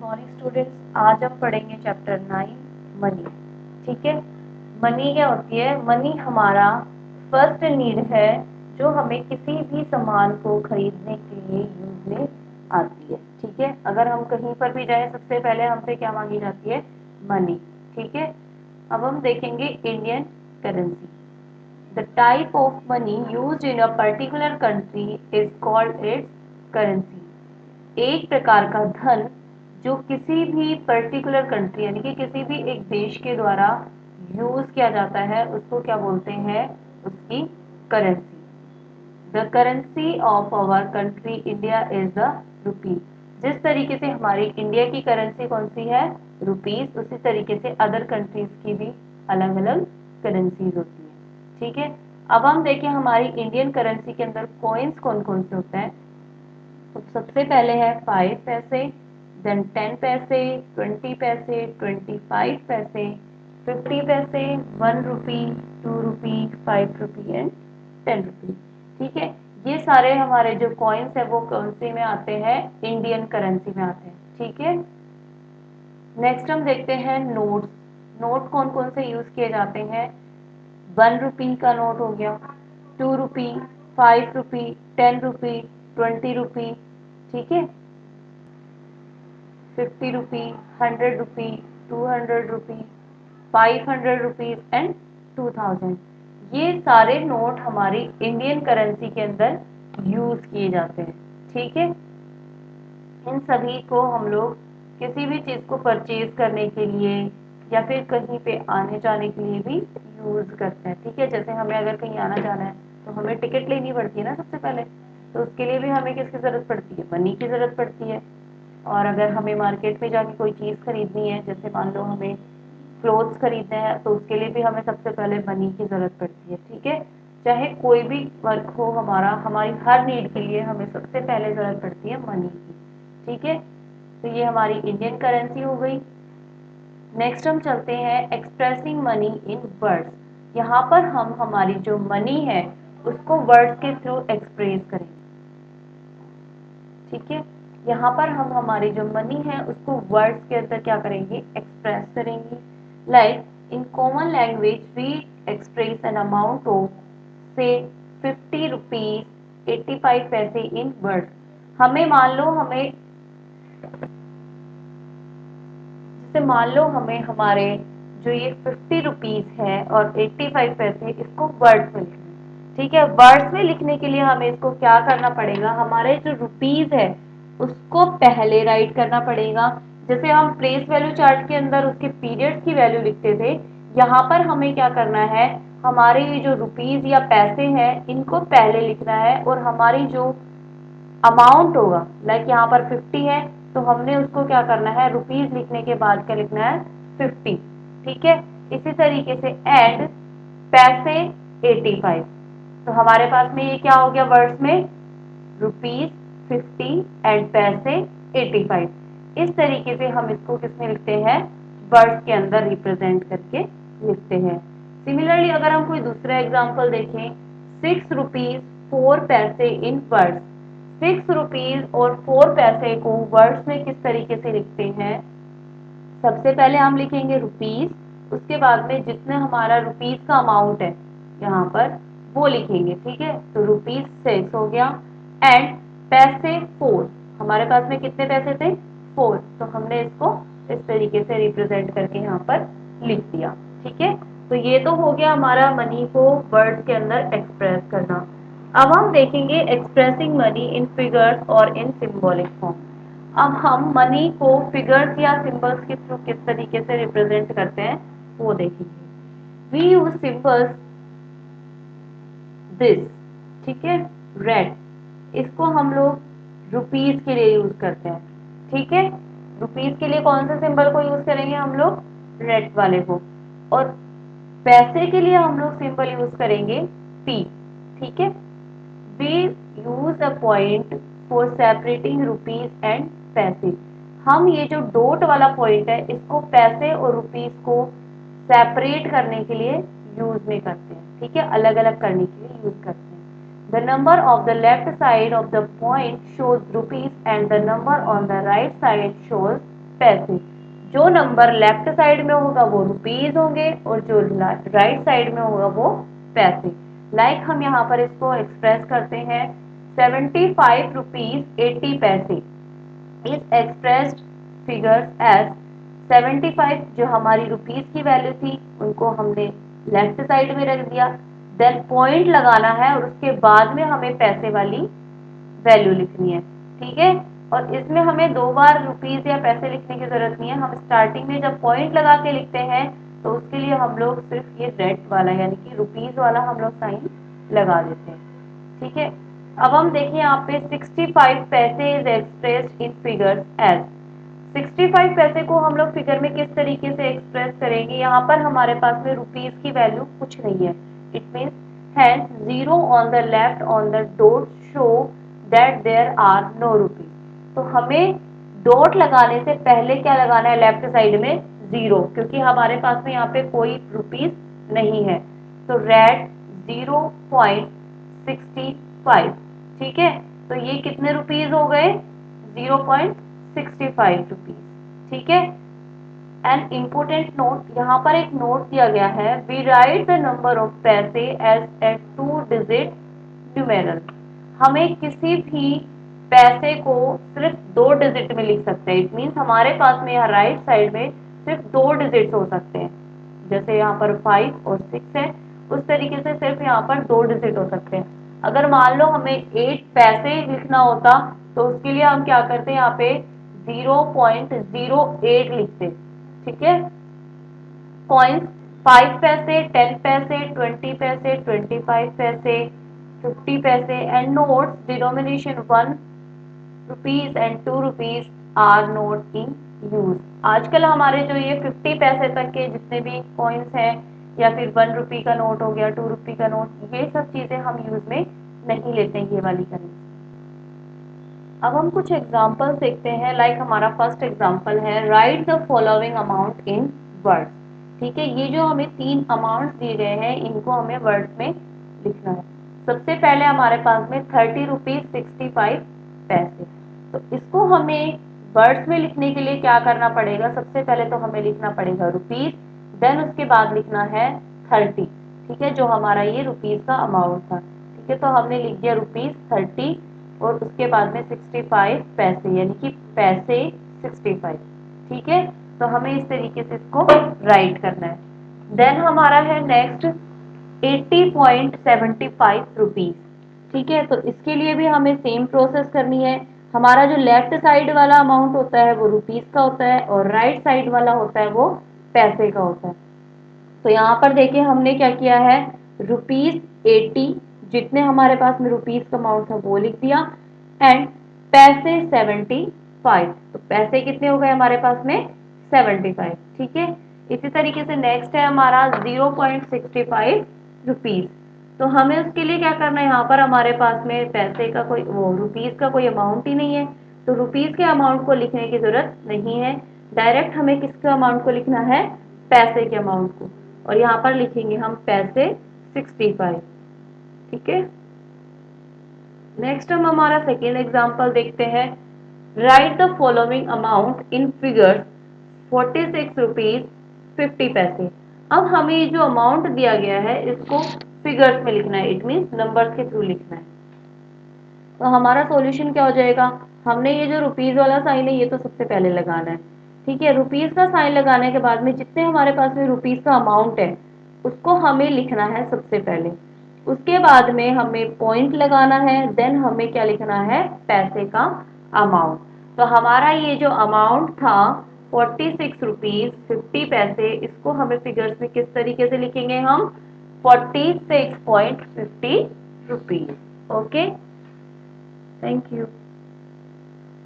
Morning students, आज हम पढ़ेंगे चैप्टर 9 मनी। ठीक है, मनी क्या होती है? मनी हमारा फर्स्ट नीड है जो हमें किसी भी सामान को खरीदने के लिए यूज में आती है। ठीक है, अगर हम कहीं पर भी जाएं सबसे पहले हमसे क्या मांगी जाती है? मनी। ठीक है, अब हम देखेंगे Indian currency. The type of money used in a particular country is called its currency. एक प्रकार का धन जो किसी भी पर्टिकुलर कंट्री यानी कि किसी भी एक देश के द्वारा यूज किया जाता है उसको क्या बोलते हैं? उसकी currency. The currency of our country India is the rupee. जिस तरीके से हमारी इंडिया की करेंसी कौन सी है? रुपीज, उसी तरीके से अदर कंट्रीज की भी अलग अलग करेंसीज होती है। ठीक है, अब हम देखें हमारी इंडियन करेंसी के अंदर कॉइन्स कौन कौन से होते हैं। तो सबसे पहले है 5 पैसे, देन 10 पैसे, 20 पैसे, 25 पैसे, 50 पैसे, 1 रुपी, 2 रुपी, 5 रुपी एंड 10 रुपी। ठीक है, ये सारे हमारे जो कॉइन्स है वो कौन से में आते हैं? इंडियन करेंसी में आते हैं। ठीक है, नेक्स्ट हम देखते हैं नोट। नोट कौन कौन से यूज किए जाते हैं? 1 रुपी का नोट हो गया, 2 रुपी, 5 रुपी, 10 रुपी, 20 रुपी। ठीक है, 50 रुपी, 100 रुपी, 200 रुपी, 500 रुपीज एंड 2000। ये सारे नोट हमारी इंडियन करेंसी के अंदर यूज किए जाते हैं। ठीक है, इन सभी को हम लोग किसी भी चीज को परचेज करने के लिए या फिर कहीं पे आने जाने के लिए भी यूज करते हैं। ठीक है, जैसे हमें अगर कहीं आना जाना है तो हमें टिकट लेनी पड़ती है ना सबसे पहले, तो उसके लिए भी हमें किसकी जरूरत पड़ती है? मनी की जरूरत पड़ती है। और अगर हमें मार्केट में जाके कोई चीज खरीदनी है, जैसे मान लो हमें क्लोथ्स खरीदने हैं, तो उसके लिए भी हमें सबसे पहले मनी की जरूरत पड़ती है। ठीक है, चाहे कोई भी वर्क हो हमारा, हमारी हर नीड के लिए हमें सबसे पहले जरूरत पड़ती है मनी की। ठीक है, तो ये हमारी इंडियन करेंसी हो गई। नेक्स्ट हम चलते हैं एक्सप्रेसिंग मनी इन वर्ड्स। यहाँ पर हम हमारी जो मनी है उसको वर्ड्स के थ्रू एक्सप्रेस करेंगे। ठीक है, यहाँ पर हम हमारी जो मनी है उसको वर्ड्स के अंदर क्या करेंगे? एक्सप्रेस करेंगे। Like in common language we express an amount of से 50 रुपीज 85 पैसे इन वर्ड। हमें मान लो हमें जैसे मान लो हमें हमारे जो ये 50 रुपीज है और 85 पैसे इसको वर्ड्स में लिखना है। ठीक है, वर्ड्स में लिखने के लिए हमें इसको क्या करना पड़ेगा? हमारे जो रुपीज है उसको पहले राइट करना पड़ेगा। जैसे हम प्लेस वैल्यू चार्ट के अंदर उसके पीरियड्स की वैल्यू लिखते थे, यहाँ पर हमें क्या करना है? हमारे ये जो रुपीज या पैसे हैं इनको पहले लिखना है और हमारी जो अमाउंट होगा, लाइक यहाँ पर 50 है तो हमने उसको क्या करना है? रुपीज लिखने के बाद क्या लिखना है? 50। ठीक है, इसी तरीके से एंड पैसे 85। तो हमारे पास में ये क्या हो गया वर्ड्स में? रुपीज 50 एंड पैसे 85। इस तरीके से हम इसको किसमें लिखते हैं? वर्ड्स के अंदर रिप्रेजेंट करके लिखते हैं। सिमिलरली अगर हम कोई दूसरा एग्जांपल देखें, 6 रुपीज 4 पैसे इन वर्ड्स। 6 रुपीज और 4 पैसे को वर्ड्स में किस तरीके से लिखते हैं? सबसे पहले हम लिखेंगे रुपीज, उसके बाद में जितने हमारा रुपीज का अमाउंट है यहाँ पर वो लिखेंगे। ठीक है, तो रुपीज 6 हो गया एंड पैसे 4। हमारे पास में कितने पैसे थे? 4, तो हमने इसको इस तरीके से रिप्रेजेंट करके यहाँ पर लिख दिया। ठीक है, तो ये तो हो गया हमारा मनी को वर्ड्स के अंदर एक्सप्रेस करना। अब हम देखेंगे एक्सप्रेसिंग मनी इन फिगर्स और इन सिंबॉलिक फॉर्म। अब हम मनी को फिगर्स या सिंबल्स के थ्रू किस तरीके से रिप्रेजेंट करते हैं वो देखेंगे। We use symbols this. ठीक है, रेड, इसको हम लोग रुपीज के लिए यूज करते हैं। ठीक है, रुपीज के लिए कौन से सिंबल को यूज करेंगे हम लोग? रेड वाले को। और पैसे के लिए हम लोग सिंबल यूज करेंगे पी। ठीक है, we use a point for separating rupees and paise. हम ये जो डॉट वाला पॉइंट है इसको पैसे और रुपीज को सेपरेट करने के लिए यूज में करते हैं। ठीक है, अलग अलग करने के लिए यूज करते हैं। The number of the left side of the point shows rupees and the number on the right side shows पैसे। जो नंबर लेफ्ट साइड में होगा वो रुपीज होंगे और जो राइट साइड में होगा वो पैसे। लाइक हम यहाँ पर इसको एक्सप्रेस करते हैं 75 रुपीज 80 पैसे इज एक्सप्रेस्ड फिगर्स एज 75 जो हमारी रुपीज की वैल्यू थी उनको हमने लेफ्ट साइड में रख दिया, देन पॉइंट लगाना है और उसके बाद में हमें पैसे वाली वैल्यू लिखनी है। ठीक है, और इसमें हमें दो बार रुपीज या पैसे लिखने की जरूरत नहीं है। हम स्टार्टिंग में जब पॉइंट लगा के लिखते हैं तो उसके लिए हम लोग सिर्फ ये रेड वाला यानी कि रुपीज वाला हम लोग साइन लगा देते हैं। ठीक है, अब हम देखिए यहाँ पे 65 paise is expressed in figures as 65 पैसे को हम लोग फिगर में किस तरीके से एक्सप्रेस करेंगे। यहाँ पर हमारे पास में रुपीज की वैल्यू कुछ नहीं है, it means hand zero on the left on the dot show that there are no rupees. तो हमें डॉट लगाने से पहले क्या लगाना है, लेफ्ट साइड में जीरो, क्योंकि हमारे पास में यहाँ पे कोई रुपीज नहीं है। तो रेड 0.65। ठीक है, तो ये कितने रुपीज हो गए, 0.65 रुपीज। ठीक है, एन इम्पोर्टेंट नोट, यहाँ पर एक नोट दिया गया है, we write the number of paise as a 2 digit numeral. हमें किसी भी पैसे को सिर्फ 2 डिजिट में लिख सकते हैं। इट मीन्स हमारे पास में यहाँ राइट साइड में सिर्फ 2 डिजिट हो सकते हैं, जैसे यहाँ पर 5 और 6 है, उस तरीके से सिर्फ यहाँ पर 2 डिजिट हो सकते हैं। अगर मान लो हमें 8 पैसे लिखना होता तो उसके लिए हम क्या करते हैं, यहाँ पे 0.08 लिखते। ठीक है, कॉइन्स 5 पैसे, 10 पैसे, 20 पैसे, 25 paise, 50 paise and notes denomination 1 rupees and 2 rupees are not in use. आजकल हमारे जो ये 50 पैसे तक के जितने भी कॉइन्स हैं या फिर 1 रुपी का नोट हो गया, 2 रुपी का नोट, ये सब चीजें हम यूज में नहीं लेते हैं ये वाली करेंसी। अब हम कुछ एग्जाम्पल्स देखते हैं। लाइक हमारा फर्स्ट एग्जाम्पल है, right the following amount in words. ठीक है, ये जो हमें 3 अमाउंट दिए गए हैं इनको हमें वर्ड्स में लिखना है। सबसे पहले हमारे पास में 30 रुपीज 65 पैसे। तो इसको हमें वर्ड्स में लिखने के लिए क्या करना पड़ेगा, सबसे पहले तो हमें लिखना पड़ेगा रुपीज, देन उसके बाद लिखना है 30। ठीक है, जो हमारा ये रुपीज का अमाउंट था। ठीक है, तो हमने लिख दिया रुपीज 30 और उसके बाद में 65 पैसे यानी कि पैसे 65। ठीक है, तो हमें इस तरीके से इसको राइट करना है। देन हमारा है नेक्स्ट 80.75 रुपीज। ठीक है, तो इसके लिए भी हमें सेम प्रोसेस करनी है। हमारा जो लेफ्ट साइड वाला अमाउंट होता है वो रुपीज का होता है और राइट साइड वाला होता है वो पैसे का होता है। तो यहाँ पर देखिए हमने क्या किया है, रुपीज 80 जितने हमारे पास में रुपीज का अमाउंट था वो लिख दिया एंड पैसे 75। तो पैसे कितने हो गए हमारे पास में 75। ठीक है, इसी तरीके से नेक्स्ट है हमारा 0.65 रुपीज। तो हमें उसके लिए क्या करना है, यहाँ पर हमारे पास में पैसे का कोई वो रुपीज का कोई अमाउंट ही नहीं है, तो रुपीज के अमाउंट को लिखने की जरूरत नहीं है। डायरेक्ट हमें किसके अमाउंट को लिखना है, पैसे के अमाउंट को, और यहाँ पर लिखेंगे हम पैसे 65। ठीक है, नेक्स्ट हम हमारा सेकेंड एग्जाम्पल देखते हैं, right the following amount in figures 46 rupees 50 पैसे। अब हमें ये जो अमाउंट दिया गया है इसको फिगर्स में लिखना है, इट मीन्स नंबर्स के थ्रू लिखना है। तो हमारा सॉल्यूशन क्या हो जाएगा, हमने ये जो रुपीज वाला साइन है ये तो सबसे पहले लगाना है। ठीक है, रुपीज का साइन लगाने के बाद में जितने हमारे पास में रुपीज का अमाउंट है उसको हमें लिखना है सबसे पहले। उसके बाद में हमें पॉइंट लगाना है, देन हमें क्या लिखना है, पैसे का अमाउंट। तो हमारा ये जो अमाउंट था 46 रुपीज 50 पैसे, इसको हमें फिगर्स में किस तरीके से लिखेंगे हम, 46.50 रुपीज। Okay, thank you.